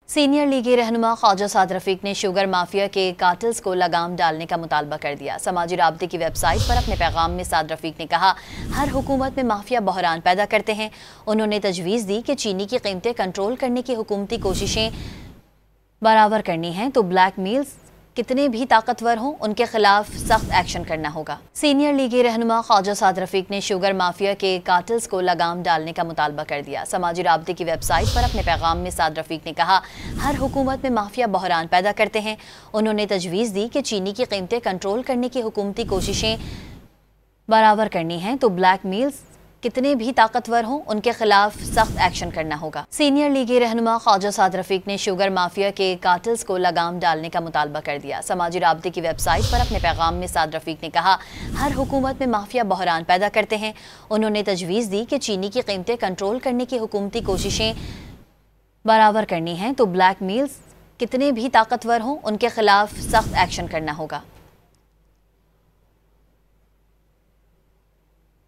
Senior लीगी रहनुमा ख्वाजा साद रफीक ने शुगर माफिया के कातिल्स को लगाम डालने का मुतालबा कर दिया। समाजी राब्ते की वेबसाइट पर अपने पैगाम में साद रफीक ने कहा, हर हुकूमत में माफिया बहरान पैदा करते हैं। उन्होंने तजवीज़ दी कि चीनी की कीमतें कंट्रोल करने की हुकूमती कोशिशें बराबर करनी हैं तो ब्लैक मील्स कितने भी ताकतवर हों उनके खिलाफ सख्त एक्शन करना होगा। सीनियर लीगी रहनुमा ख्वाजा साद रफीक ने शुगर माफिया के कातिल्स को लगाम डालने का मुतालबा कर दिया। समाजी राब्ते की वेबसाइट पर अपने पैगाम में साद रफीक ने कहा, हर हुकूमत में माफिया बहरान पैदा करते हैं। उन्होंने तजवीज़ दी कि चीनी की कीमतें कंट्रोल करने की हुकूमती कोशिशें बराबर करनी हैं तो ब्लैक मील्स कितने भी ताकतवर हों उनके खिलाफ सख्त एक्शन करना होगा। सीनियर लीगी रहनुमा ख्वाजा साद रफीक ने शुगर माफिया के कातिल्स को लगाम डालने का मुतालबा कर दिया। समाजी राब्ते की वेबसाइट पर अपने पैगाम में साद रफीक ने कहा, हर हुकूमत में माफिया बहरान पैदा करते हैं। उन्होंने तजवीज़ दी कि चीनी की कीमतें कंट्रोल करने की हुकूमती कोशिशें बराबर करनी हैं तो ब्लैक मील्स कितने भी ताकतवर हों उनके खिलाफ सख्त एक्शन करना होगा।